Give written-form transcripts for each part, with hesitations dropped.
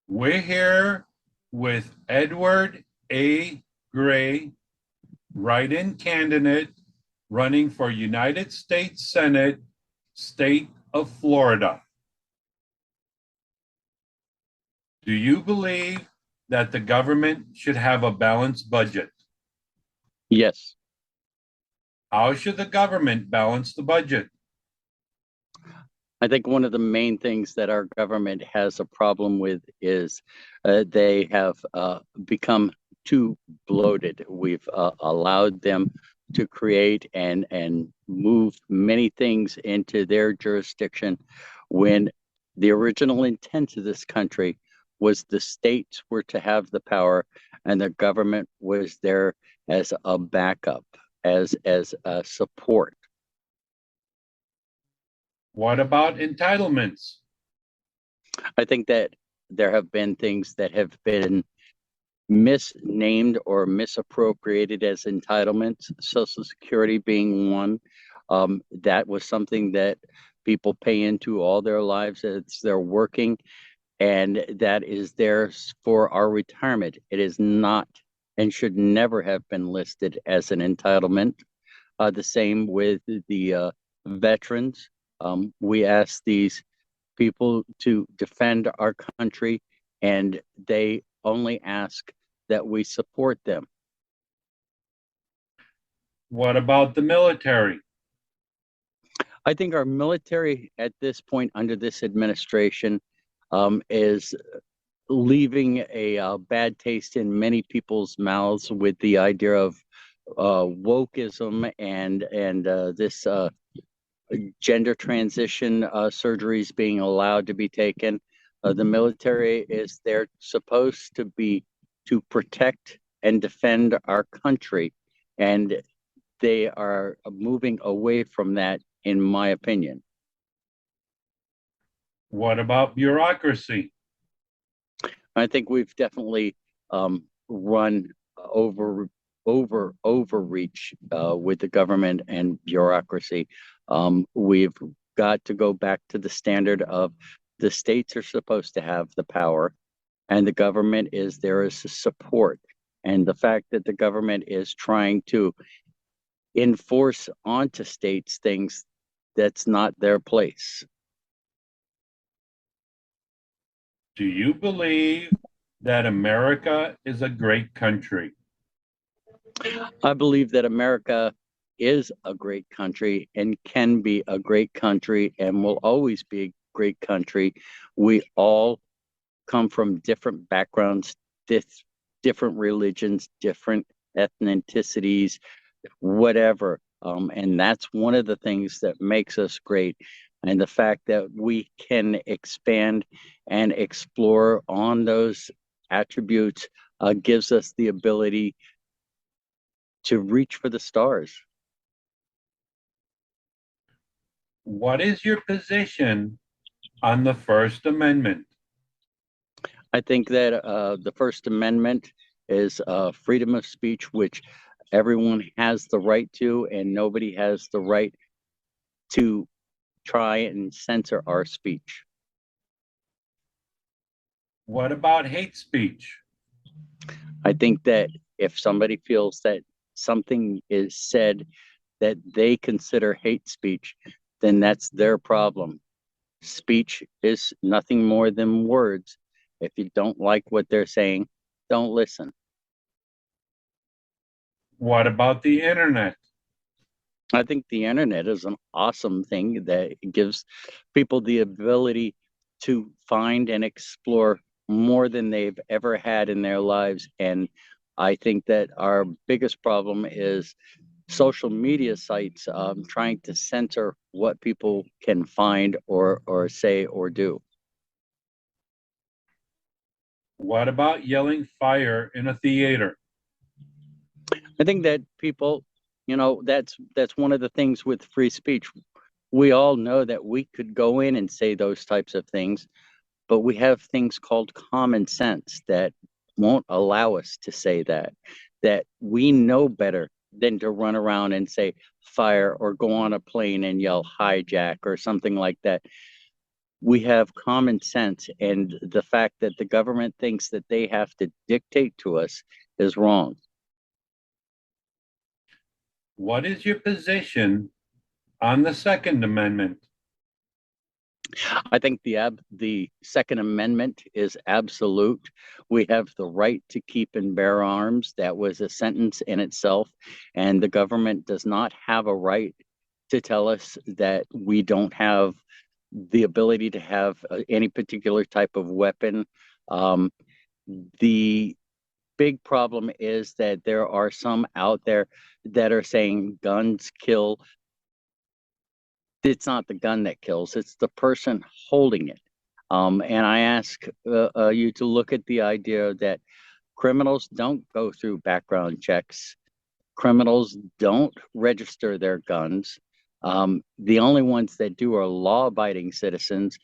We're here with Edward A. Gray, write-in candidate running for United States Senate, State of Florida. Do you believe that the government should have a balanced budget? Yes, How should the government balance the budget? I think one of the main things that our government has a problem with is they have become too bloated. We've allowed them to create and move many things into their jurisdiction when the original intent of this country was the states were to have the power and the government was there as a backup, as a support. What about entitlements? I think that there have been things that have been misnamed or misappropriated as entitlements, Social Security being one. That was something that people pay into all their lives as they're working, and that is there for our retirement. It is not and should never have been listed as an entitlement. The same with the veterans. We ask these people to defend our country, and they only ask that we support them. What about the military? I think our military at this point under this administration is leaving a bad taste in many people's mouths with the idea of wokeism and this gender transition surgeries being allowed to be taken. The military is there supposed to be to protect and defend our country, and they are moving away from that, in my opinion. What about bureaucracy? I think we've definitely run overreach with the government and bureaucracy. We've got to go back to the standard of the states are supposed to have the power and the government is there as a support. And the fact that the government is trying to enforce onto states things that's not their place. Do you believe that America is a great country? I believe that America is a great country and can be a great country and will always be a great country. We all come from different backgrounds, different religions, different ethnicities, whatever. And that's one of the things that makes us great. And the fact that we can expand and explore on those attributes gives us the ability to reach for the stars. What is your position on the First Amendment? I think that the First Amendment is freedom of speech, which everyone has the right to, and nobody has the right to try and censor our speech. What about hate speech? I think that if somebody feels that something is said that they consider hate speech, then that's their problem. Speech is nothing more than words. If you don't like what they're saying, don't listen. What about the internet? I think the internet is an awesome thing that gives people the ability to find and explore more than they've ever had in their lives. And I think that our biggest problem is social media sites trying to censor what people can find or say or do. What about yelling fire in a theater? I think that people, that's one of the things with free speech. We all know that we could go in and say those types of things, but we have things called common sense that won't allow us to say that we know better than to run around and say fire or go on a plane and yell hijack or something like that. We have common sense, and the fact that the government thinks that they have to dictate to us is wrong. What is your position on the Second Amendment? I think the Second Amendment is absolute. We have the right to keep and bear arms. That was a sentence in itself, and the government does not have a right to tell us that we don't have the ability to have any particular type of weapon. Um, the big problem is that there are some out there that are saying guns kill. It's not the gun that kills, it's the person holding it. And I ask you to look at the idea that criminals don't go through background checks. Criminals don't register their guns. The only ones that do are law-abiding citizens.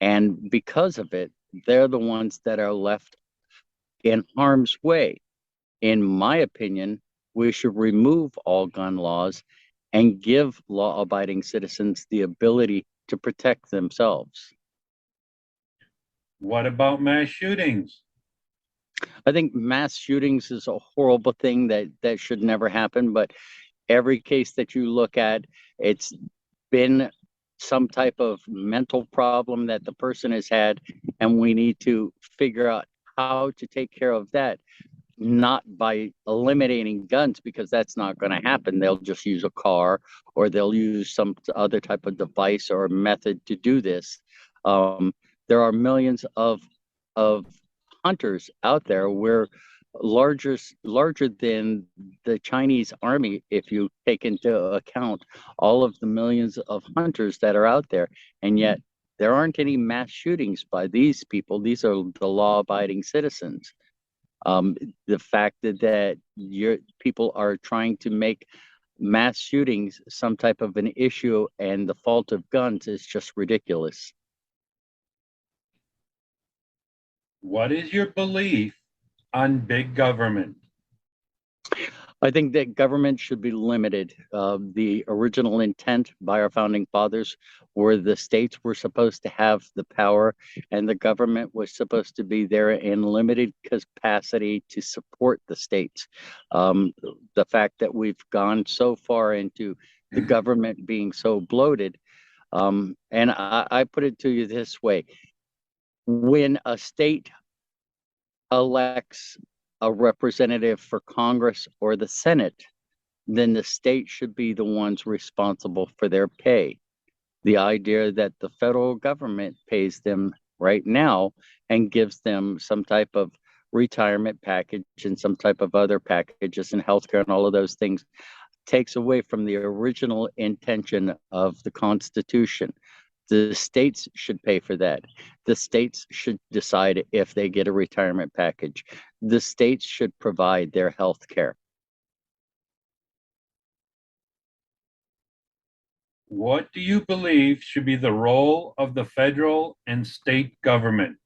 And because of it, they're the ones that are left in harm's way. In my opinion, we should remove all gun laws and give law-abiding citizens the ability to protect themselves. What about mass shootings? I think mass shootings is a horrible thing that should never happen, but every case that you look at, it's been some type of mental problem that the person has had, and we need to figure out how to take care of that, not by eliminating guns, because that's not going to happen. They'll just use a car, or they'll use some other type of device or method to do this. There are millions of hunters out there. We're larger than the Chinese army, if you take into account all of the millions of hunters that are out there, and yet there aren't any mass shootings by these people. These are the law-abiding citizens. The fact that your people are trying to make mass shootings some type of an issue and the fault of guns is just ridiculous. What is your belief on big government? I think that government should be limited. The original intent by our founding fathers were the states were supposed to have the power, and the government was supposed to be there in limited capacity to support the states. The fact that we've gone so far into the government being so bloated, and I put it to you this way: when a state elects a representative for Congress or the Senate, then the state should be the ones responsible for their pay. The idea that the federal government pays them right now and gives them some type of retirement package and some type of other packages and healthcare and all of those things takes away from the original intention of the Constitution. The states should pay for that. The states should decide if they get a retirement package. The states should provide their health care. What do you believe should be the role of the federal and state government?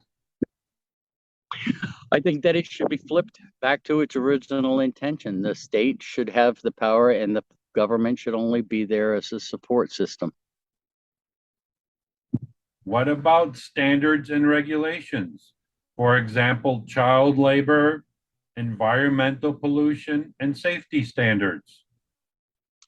I think that it should be flipped back to its original intention. The state should have the power, and the government should only be there as a support system. What about standards and regulations? For example, child labor, environmental pollution, and safety standards.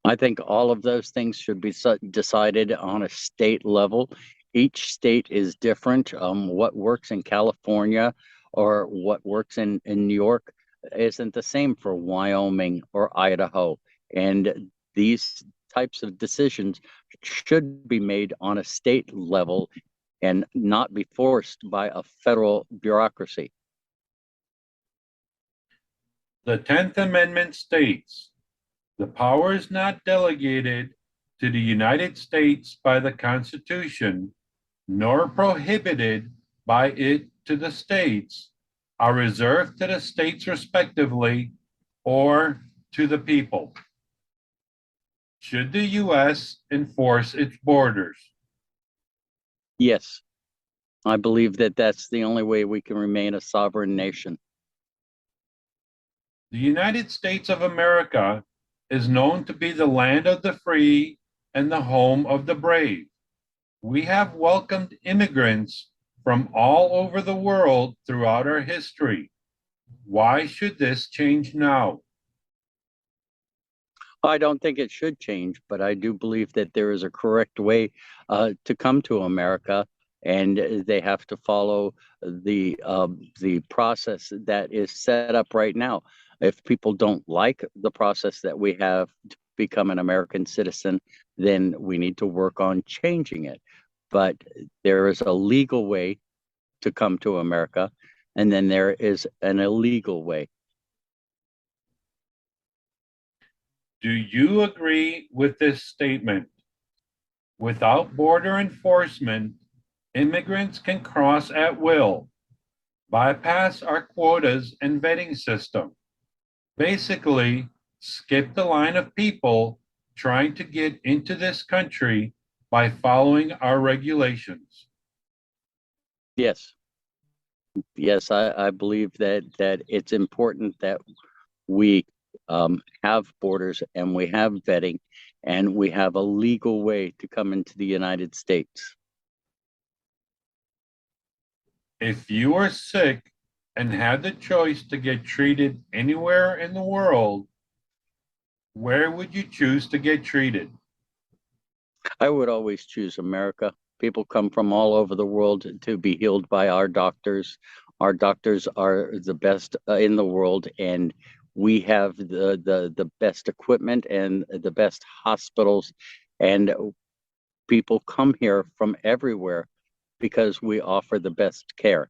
I think all of those things should be decided on a state level. Each state is different. What works in California or what works in New York isn't the same for Wyoming or Idaho. And these types of decisions should be made on a state level and not be forced by a federal bureaucracy. The 10th Amendment states, the power is not delegated to the United States by the Constitution, nor prohibited by it to the states, are reserved to the states respectively or to the people. Should the U.S. enforce its borders? Yes, I believe that that's the only way we can remain a sovereign nation. The United States of America is known to be the land of the free and the home of the brave. We have welcomed immigrants from all over the world throughout our history. Why should this change now? I don't think it should change, but I do believe that there is a correct way to come to America, and they have to follow the process that is set up right now. If people don't like the process that we have to become an American citizen, then we need to work on changing it. But there is a legal way to come to America, and then there is an illegal way. Do you agree with this statement? Without border enforcement, immigrants can cross at will, bypass our quotas and vetting system, basically skip the line of people trying to get into this country by following our regulations. Yes. Yes, I believe that it's important that we have borders and we have vetting and we have a legal way to come into the United States. If you are sick and had the choice to get treated anywhere in the world, where would you choose to get treated? I would always choose America. People come from all over the world to be healed by our doctors. Our doctors are the best in the world, and we have the best equipment and the best hospitals. And people come here from everywhere because we offer the best care.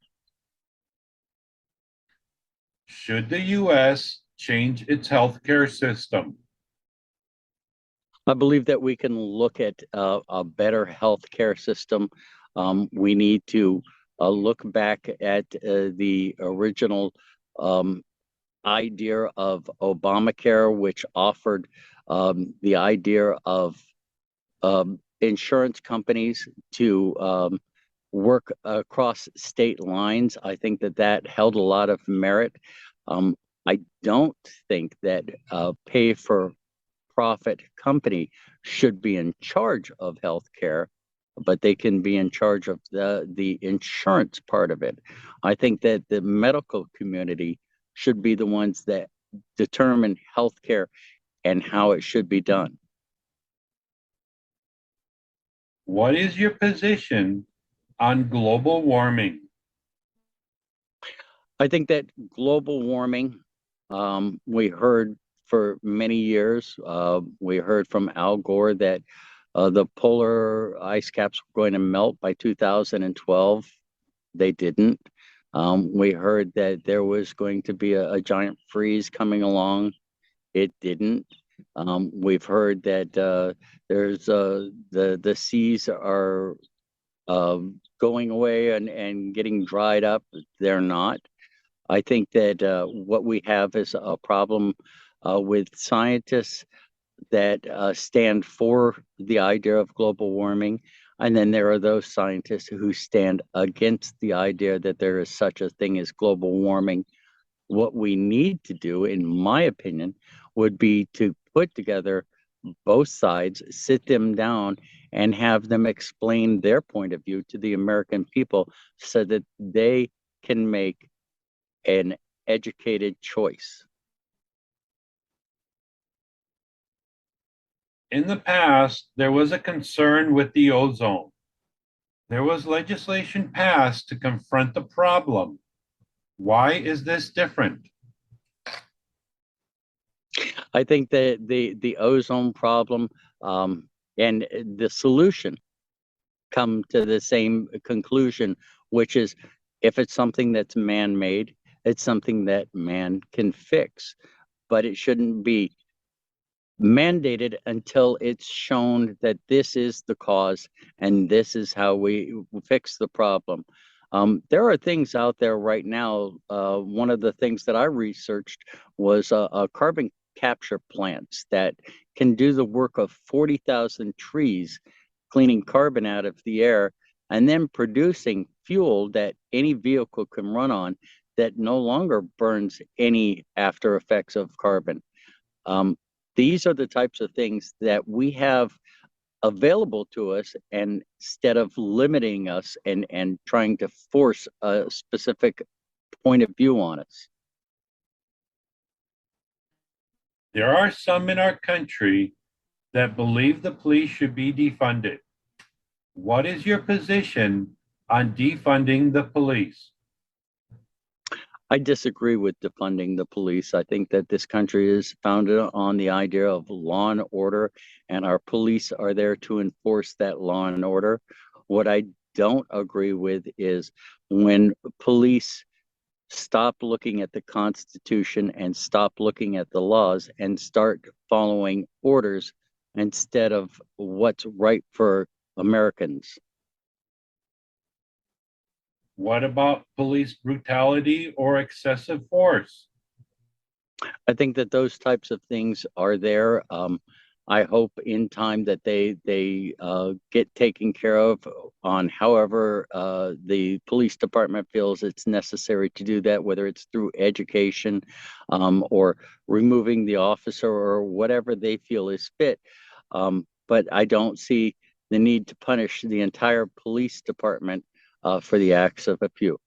Should the US change its healthcare system? I believe that we can look at a better healthcare system. We need to look back at the original idea of Obamacare, which offered the idea of insurance companies to work across state lines. I think that held a lot of merit. I don't think that pay for profit company should be in charge of healthcare, but they can be in charge of the insurance part of it. I think that the medical community should be the ones that determine healthcare and how it should be done. What is your position on global warming? I think that global warming, we heard for many years, we heard from Al Gore that the polar ice caps were going to melt by 2012. They didn't. We heard that there was going to be a giant freeze coming along. It didn't. We've heard that there's the seas are going away and getting dried up. They're not. I think that what we have is a problem with scientists that stand for the idea of global warming. And then there are those scientists who stand against the idea that there is such a thing as global warming. What we need to do, in my opinion, would be to put together both sides, sit them down, and have them explain their point of view to the American people so that they can make an educated choice. In the past, there was a concern with the ozone. There was legislation passed to confront the problem. Why is this different? I think that the ozone problem and the solution come to the same conclusion, which is if it's something that's man-made, it's something that man can fix, but it shouldn't be mandated until it's shown that this is the cause and this is how we fix the problem. There are things out there right now. One of the things that I researched was carbon capture plants that can do the work of 40,000 trees, cleaning carbon out of the air and then producing fuel that any vehicle can run on that no longer burns any after effects of carbon. These are the types of things that we have available to us, and instead of limiting us and trying to force a specific point of view on us. There are some in our country that believe the police should be defunded. What is your position on defunding the police? I disagree with defunding the police. I think that this country is founded on the idea of law and order, and our police are there to enforce that law and order. What I don't agree with is when police stop looking at the Constitution and stop looking at the laws and start following orders instead of what's right for Americans. What about police brutality or excessive force? I think that those types of things are there. I hope in time that they get taken care of on however the police department feels it's necessary to do that, whether it's through education or removing the officer or whatever they feel is fit. But I don't see the need to punish the entire police department for the acts of a few.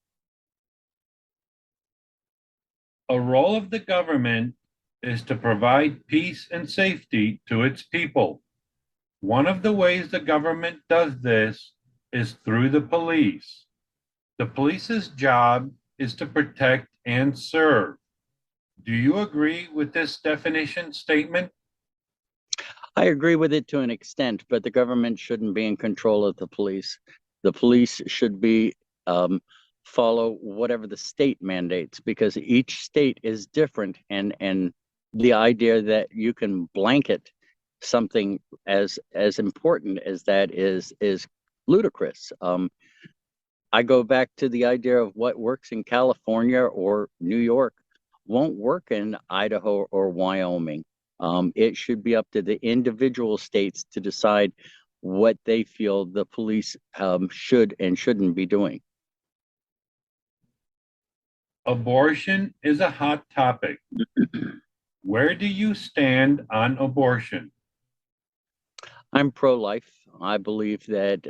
A role of the government is to provide peace and safety to its people. One of the ways the government does this is through the police. The police's job is to protect and serve. Do you agree with this definition statement? I agree with it to an extent, but the government shouldn't be in control of the police. The police should be follow whatever the state mandates, because each state is different, and the idea that you can blanket something as important as that is ludicrous. I go back to the idea of what works in California or New York won't work in Idaho or Wyoming. It should be up to the individual states to decide what they feel the police should and shouldn't be doing. Abortion is a hot topic. Where do you stand on abortion? I'm pro-life. I believe that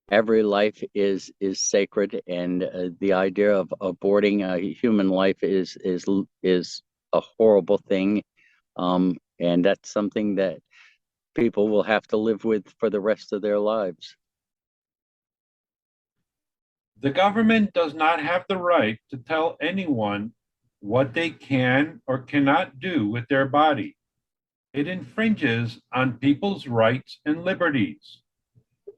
every life is sacred, and the idea of aborting a human life is a horrible thing, and that's something that people will have to live with for the rest of their lives. The government does not have the right to tell anyone what they can or cannot do with their body. It infringes on people's rights and liberties.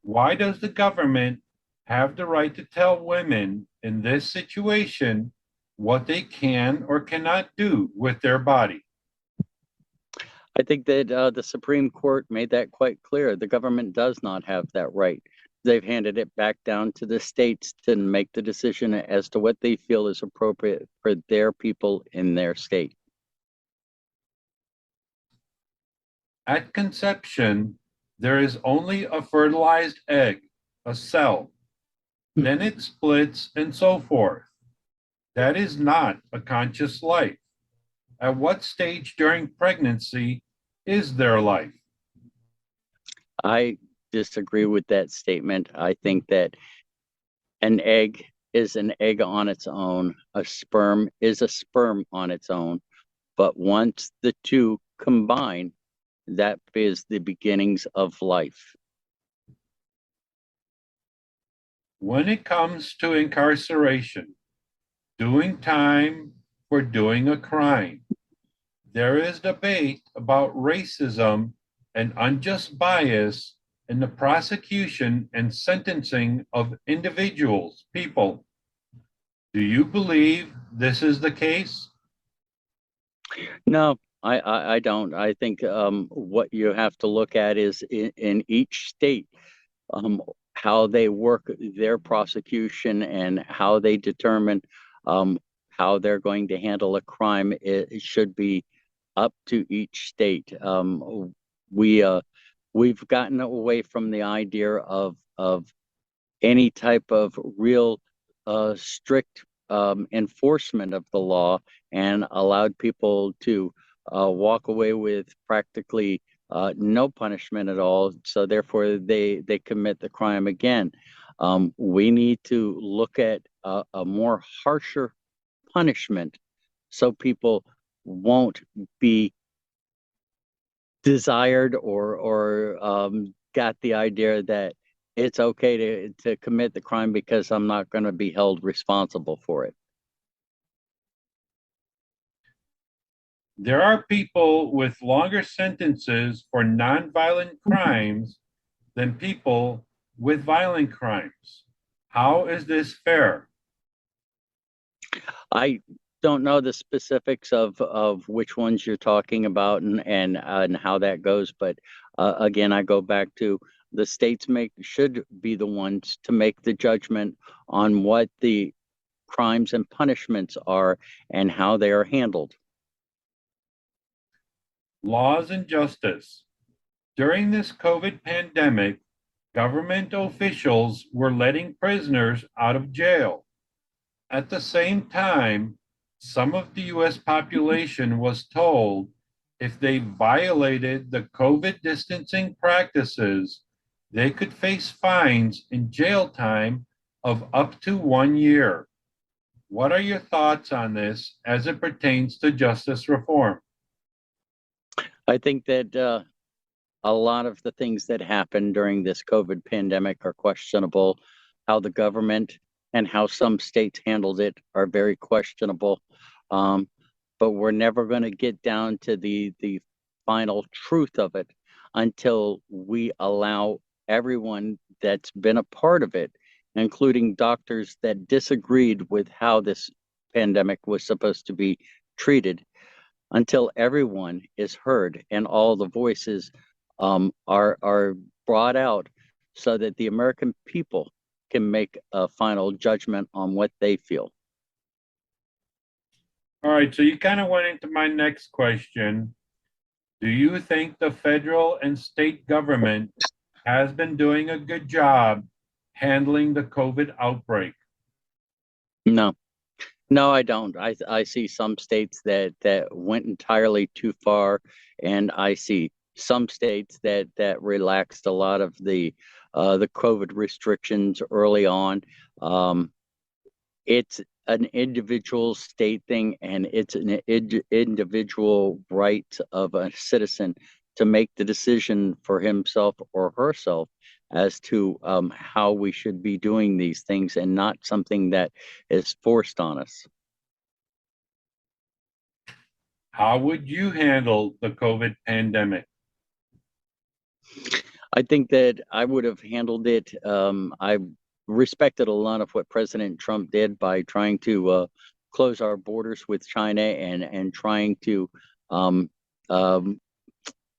Why does the government have the right to tell women in this situation what they can or cannot do with their body? I think that the Supreme Court made that quite clear. The government does not have that right. They've handed it back down to the states to make the decision as to what they feel is appropriate for their people in their state. At conception, there is only a fertilized egg, a cell. Then it splits and so forth. That is not a conscious life. At what stage during pregnancy is there life? I disagree with that statement. I think that an egg is an egg on its own. A sperm is a sperm on its own. But once the two combine, that is the beginnings of life. When it comes to incarceration, doing time for doing a crime, there is debate about racism and unjust bias in the prosecution and sentencing of individuals, people. Do you believe this is the case? No, I don't. I think what you have to look at is in each state, how they work their prosecution and how they determine how they're going to handle a crime. It should be up to each state. We've gotten away from the idea of any type of real strict enforcement of the law, and allowed people to walk away with practically no punishment at all. So therefore, they commit the crime again. We need to look at a more harsher punishment so people won't be desired or got the idea that it's okay to commit the crime because I'm not going to be held responsible for it. There are people with longer sentences for nonviolent crimes than people with violent crimes. How is this fair? I don't know the specifics of which ones you're talking about and how that goes, but again, I go back to the states should be the ones to make the judgment on what the crimes and punishments are and how they are handled. Laws and justice. During this COVID pandemic, government officials were letting prisoners out of jail. At the same time, some of the US population was told if they violated the COVID distancing practices, they could face fines and jail time of up to 1 year. What are your thoughts on this as it pertains to justice reform? I think that a lot of the things that happened during this COVID pandemic are questionable. How the government and how some states handled it are very questionable. But we're never going to get down to the final truth of it until we allow everyone that's been a part of it, including doctors that disagreed with how this pandemic was supposed to be treated, until everyone is heard and all the voices are brought out so that the American people can make a final judgment on what they feel. All right, so you kind of went into my next question. Do you think the federal and state government has been doing a good job handling the COVID outbreak? No, no, I don't. I see some states that went entirely too far, and I see some states that relaxed a lot of the COVID restrictions early on. It's an individual state thing, and it's an individual right of a citizen to make the decision for himself or herself as to how we should be doing these things, and not something that is forced on us. How would you handle the COVID pandemic? I think that I would have handled it. I respected a lot of what President Trump did by trying to close our borders with China and trying to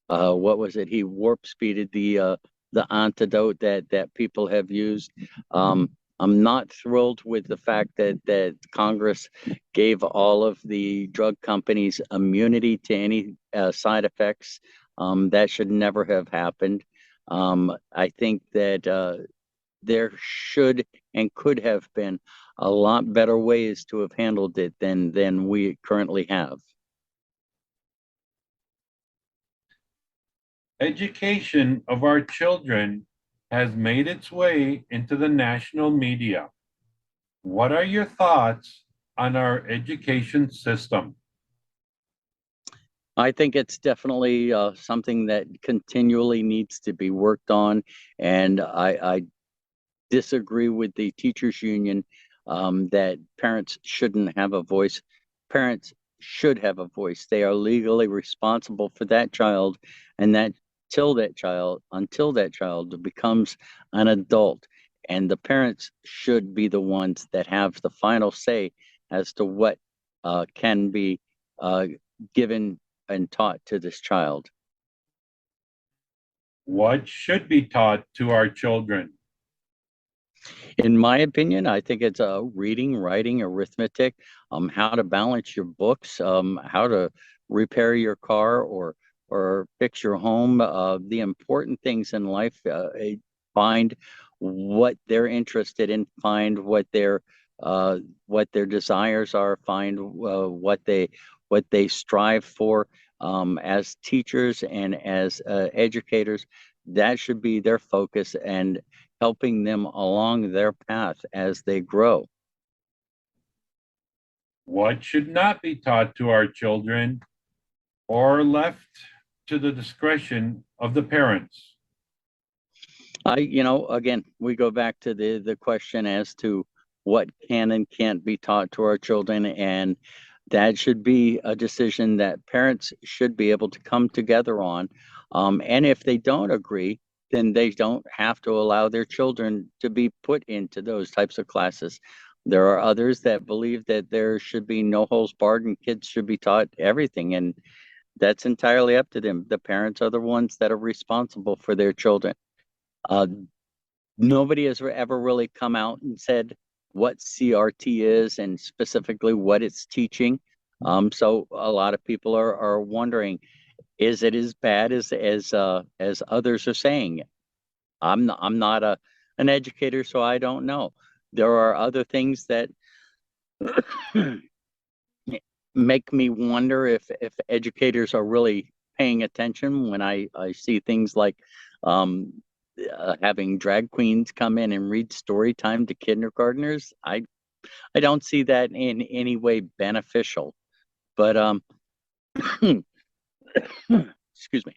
what was it? He warp speeded the antidote that people have used. I'm not thrilled with the fact that Congress gave all of the drug companies immunity to any side effects. That should never have happened. I think that there should and could have been a lot better ways to have handled it than we currently have. Education of our children has made its way into the national media. What are your thoughts on our education system? I think it's definitely something that continually needs to be worked on, and I disagree with the teachers union that parents shouldn't have a voice. Parents should have a voice. They are legally responsible for that child, and that until that child becomes an adult, and the parents should be the ones that have the final say as to what can be given and taught to this child. What should be taught to our children? In my opinion, I think it's reading, writing, arithmetic, how to balance your books, how to repair your car or fix your home. The important things in life. Find what they're interested in. Find what their desires are. Find what they strive for. as teachers and as educators, that should be their focus and helping them along their path as they grow. What should not be taught to our children or left to the discretion of the parents? Again, we go back to the question as to what can and can't be taught to our children, and that should be a decision that parents should be able to come together on. And if they don't agree, then they don't have to allow their children to be put into those types of classes. There are others that believe that there should be no holds barred and kids should be taught everything, and that's entirely up to them. The parents are the ones that are responsible for their children. Uh, Nobody has ever really come out and said what CRT is and specifically what it's teaching. So a lot of people are wondering, is it as bad as others are saying? I'm not an educator, so I don't know. There are other things that make me wonder if educators are really paying attention when I see things like having drag queens come in and read story time to kindergartners. I don't see that in any way beneficial. But excuse me.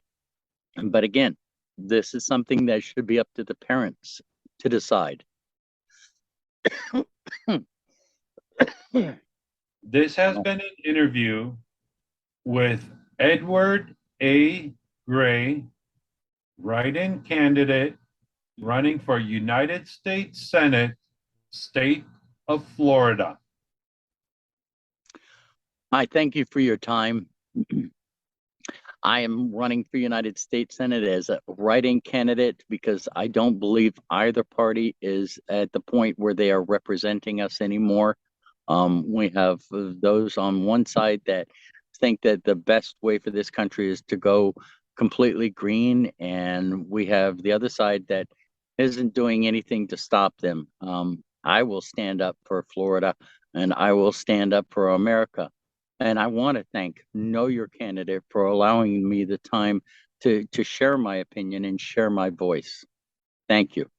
But again, this is something that should be up to the parents to decide. This has been an interview with Edward A. Gray, write-in candidate running for United States Senate, State of Florida. I thank you for your time. I am running for United States Senate as a write-in candidate because I don't believe either party is at the point where they are representing us anymore. We have those on one side that think that the best way for this country is to go completely green, and we have the other side that isn't doing anything to stop them. I will stand up for Florida, and I will stand up for America. And I want to thank Know Your Candidate for allowing me the time to share my opinion and share my voice. Thank you.